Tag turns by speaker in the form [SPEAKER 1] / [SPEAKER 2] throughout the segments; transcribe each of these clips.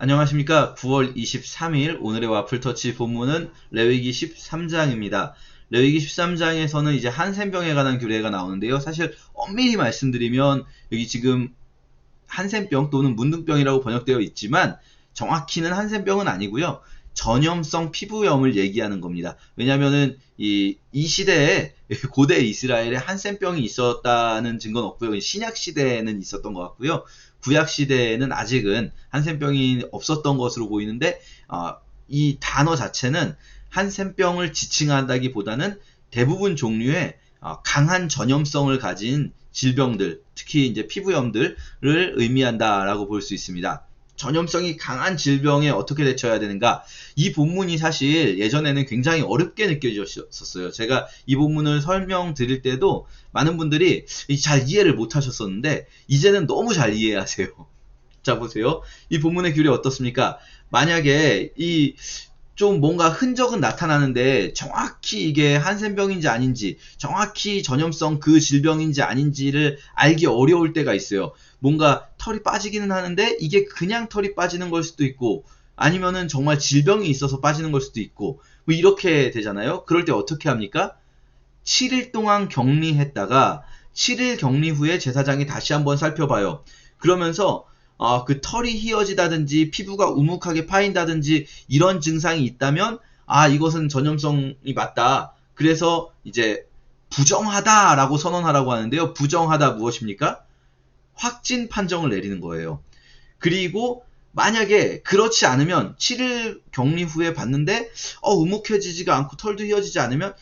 [SPEAKER 1] 안녕하십니까. 9월 23일 오늘의 와플터치 본문은 레위기 13장입니다. 레위기 13장에서는 이제 한센병에 관한 규례가 나오는데요. 사실 엄밀히 말씀드리면 여기 지금 한센병 또는 문둥병이라고 번역되어 있지만 정확히는 한센병은 아니고요. 전염성 피부염을 얘기하는 겁니다. 왜냐면은 이 시대에 고대 이스라엘에 한센병이 있었다는 증거는 없고요. 신약 시대에는 있었던 것 같고요. 구약 시대에는 아직은 한센병이 없었던 것으로 보이는데 이 단어 자체는 한센병을 지칭한다기보다는 대부분 종류의 강한 전염성을 가진 질병들, 특히 이제 피부염들을 의미한다라고 볼 수 있습니다. 전염성이 강한 질병에 어떻게 대처해야 되는가? 이 본문이 사실 예전에는 굉장히 어렵게 느껴졌었어요. 제가 이 본문을 설명드릴 때도 많은 분들이 잘 이해를 못 하셨었는데 이제는 너무 잘 이해하세요. 자, 보세요. 이 본문의 규례 어떻습니까? 만약에 좀 뭔가 흔적은 나타나는데 정확히 이게 한센병인지 아닌지, 정확히 전염성 그 질병인지 아닌지를 알기 어려울 때가 있어요. 뭔가 털이 빠지기는 하는데 이게 그냥 털이 빠지는 걸 수도 있고, 아니면은 정말 질병이 있어서 빠지는 걸 수도 있고, 뭐 이렇게 되잖아요. 그럴 때 어떻게 합니까? 7일 동안 격리했다가 7일 격리 후에 제사장이 다시 한번 살펴봐요. 그러면서 그 털이 휘어지다든지 피부가 우묵하게 파인다든지 이런 증상이 있다면 이것은 전염성이 맞다. 그래서 이제 부정하다라고 선언하라고 하는데요. 부정하다 무엇입니까? 확진 판정을 내리는 거예요. 그리고 만약에 그렇지 않으면 7일 격리 후에 봤는데 우묵해지지가 않고 털도 휘어지지 않으면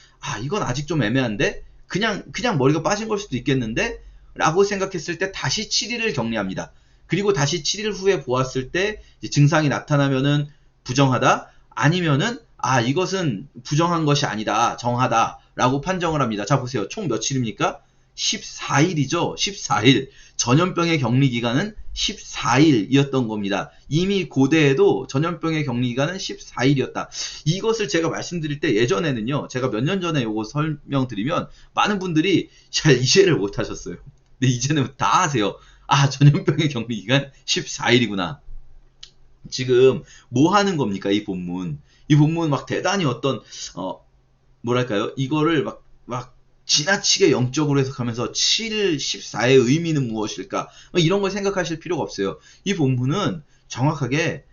[SPEAKER 1] 이건 아직 좀 애매한데 그냥 머리가 빠진 걸 수도 있겠는데 라고 생각했을 때 다시 7일을 격리합니다. 그리고 다시 7일 후에 보았을 때 증상이 나타나면은 부정하다, 아니면은 이것은 부정한 것이 아니다, 정하다 라고 판정을 합니다. 자, 보세요. 총 며칠입니까? 14일이죠. 14일. 전염병의 격리 기간은 14일이었던 겁니다. 이미 고대에도 전염병의 격리 기간은 14일이었다. 이것을 제가 말씀드릴 때 예전에는요, 제가 몇 년 전에 이거 설명드리면 많은 분들이 잘 이해를 못 하셨어요. 근데 이제는 다 하세요. 전염병의 격리 기간 14일이구나. 지금 뭐 하는 겁니까, 이 본문? 이 본문 막 대단히 뭐랄까요? 이거를 막 지나치게 영적으로 해석하면서 7, 14의 의미는 무엇일까? 이런 걸 생각하실 필요가 없어요. 이 본문은 정확하게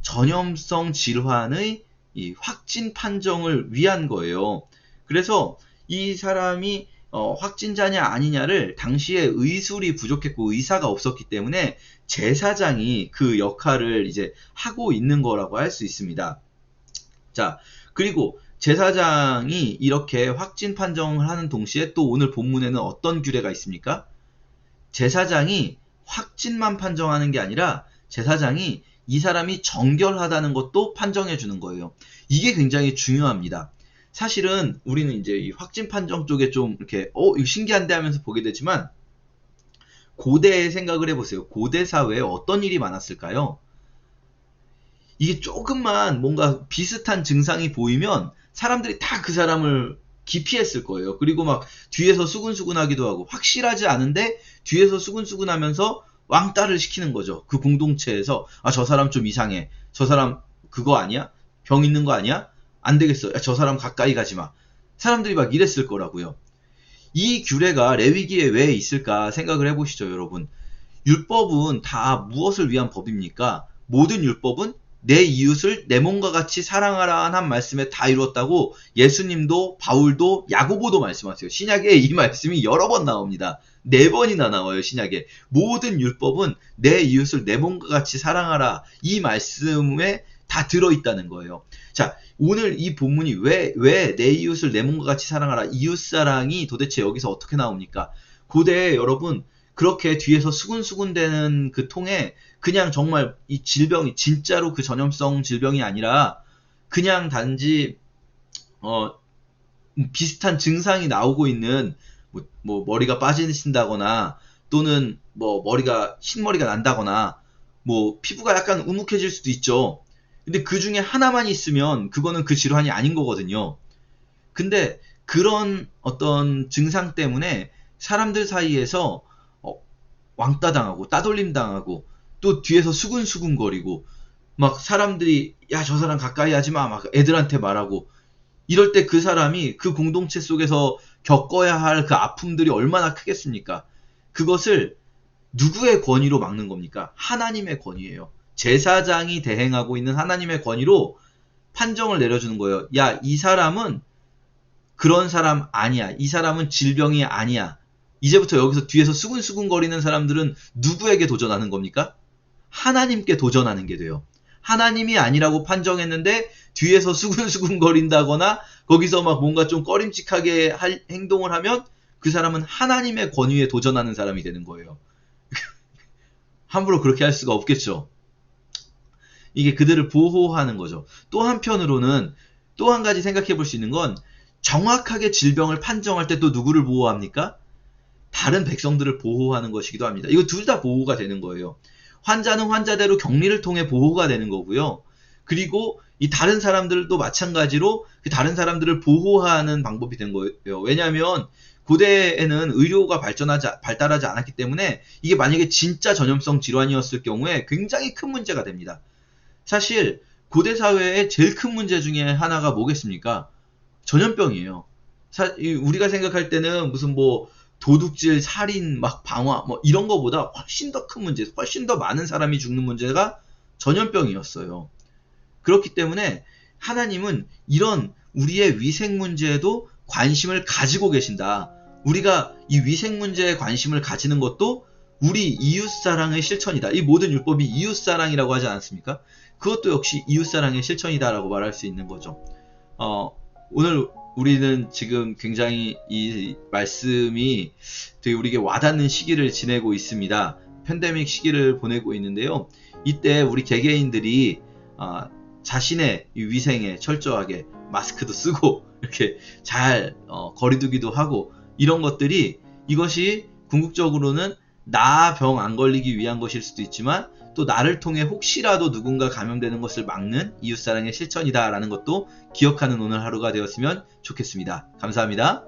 [SPEAKER 1] 전염성 질환의 이 확진 판정을 위한 거예요. 그래서 이 사람이 확진자냐 아니냐를 당시에 의술이 부족했고 의사가 없었기 때문에 제사장이 그 역할을 이제 하고 있는 거라고 할 수 있습니다. 자, 그리고 제사장이 이렇게 확진 판정을 하는 동시에 또 오늘 본문에는 어떤 규례가 있습니까? 제사장이 확진만 판정하는 게 아니라 제사장이 이 사람이 정결하다는 것도 판정해 주는 거예요. 이게 굉장히 중요합니다. 사실은 우리는 이제 이 확진 판정 쪽에 좀 이렇게 이거 신기한데 하면서 보게 되지만 고대의 생각을 해보세요. 고대 사회에 어떤 일이 많았을까요? 이게 조금만 뭔가 비슷한 증상이 보이면 사람들이 다 그 사람을 기피했을 거예요. 그리고 막 뒤에서 수근수근하기도 하고 확실하지 않은데 뒤에서 수근수근하면서 왕따를 시키는 거죠. 그 공동체에서 저 사람 좀 이상해. 저 사람 그거 아니야? 병 있는 거 아니야? 안 되겠어. 저 사람 가까이 가지 마. 사람들이 막 이랬을 거라고요. 이 규례가 레위기에 왜 있을까 생각을 해보시죠, 여러분. 율법은 다 무엇을 위한 법입니까? 모든 율법은 내 이웃을 내 몸과 같이 사랑하라 한 말씀에 다 이루었다고 예수님도 바울도 야고보도 말씀하세요. 신약에 이 말씀이 여러 번 나옵니다. 4번이나 나와요, 신약에. 모든 율법은 내 이웃을 내 몸과 같이 사랑하라 이 말씀에 다 들어있다는 거예요. 자, 오늘 이 본문이 왜 내 이웃을 내 몸과 같이 사랑하라, 이웃사랑이 도대체 여기서 어떻게 나옵니까? 고대에 여러분 그렇게 뒤에서 수근수근대는 그 통에 그냥 정말 이 질병이 진짜로 그 전염성 질병이 아니라 그냥 단지 비슷한 증상이 나오고 있는 뭐 머리가 빠지신다거나 또는 뭐 흰머리가 난다거나 뭐 피부가 약간 우묵해질 수도 있죠. 근데 그 중에 하나만 있으면 그거는 그 질환이 아닌 거거든요. 근데 그런 어떤 증상 때문에 사람들 사이에서 왕따 당하고 따돌림 당하고 또 뒤에서 수근수근거리고 막 사람들이 야, 저 사람 가까이 하지 마, 막 애들한테 말하고 이럴 때 그 사람이 그 공동체 속에서 겪어야 할 그 아픔들이 얼마나 크겠습니까? 그것을 누구의 권위로 막는 겁니까? 하나님의 권위예요. 제사장이 대행하고 있는 하나님의 권위로 판정을 내려주는 거예요. 야, 이 사람은 그런 사람 아니야. 이 사람은 질병이 아니야. 이제부터 여기서 뒤에서 수근수근거리는 사람들은 누구에게 도전하는 겁니까? 하나님께 도전하는 게 돼요. 하나님이 아니라고 판정했는데 뒤에서 수근수근거린다거나 거기서 막 뭔가 좀 꺼림칙하게 행동을 하면 그 사람은 하나님의 권위에 도전하는 사람이 되는 거예요. 함부로 그렇게 할 수가 없겠죠. 이게 그들을 보호하는 거죠. 또 한편으로는 또 한 가지 생각해 볼 수 있는 건 정확하게 질병을 판정할 때 또 누구를 보호합니까? 다른 백성들을 보호하는 것이기도 합니다. 이거 둘 다 보호가 되는 거예요. 환자는 환자대로 격리를 통해 보호가 되는 거고요. 그리고 이 다른 사람들도 마찬가지로 그 다른 사람들을 보호하는 방법이 된 거예요. 왜냐하면 고대에는 의료가 발달하지 않았기 때문에 이게 만약에 진짜 전염성 질환이었을 경우에 굉장히 큰 문제가 됩니다. 사실 고대 사회의 제일 큰 문제 중에 하나가 뭐겠습니까? 전염병이에요. 우리가 생각할 때는 무슨 뭐 도둑질, 살인, 막 방화 뭐 이런 거보다 훨씬 더 큰 문제, 훨씬 더 많은 사람이 죽는 문제가 전염병이었어요. 그렇기 때문에 하나님은 이런 우리의 위생 문제에도 관심을 가지고 계신다. 우리가 이 위생 문제에 관심을 가지는 것도 우리 이웃사랑의 실천이다. 이 모든 율법이 이웃사랑이라고 하지 않습니까? 그것도 역시 이웃사랑의 실천이다라고 말할 수 있는 거죠. 오늘 우리는 지금 굉장히 이 말씀이 되게 우리에게 와닿는 시기를 지내고 있습니다. 팬데믹 시기를 보내고 있는데요. 이때 우리 개개인들이 자신의 위생에 철저하게 마스크도 쓰고 이렇게 잘 거리두기도 하고 이런 것들이 이것이 궁극적으로는 나 병 안 걸리기 위한 것일 수도 있지만 또 나를 통해 혹시라도 누군가 감염되는 것을 막는 이웃사랑의 실천이다라는 것도 기억하는 오늘 하루가 되었으면 좋겠습니다. 감사합니다.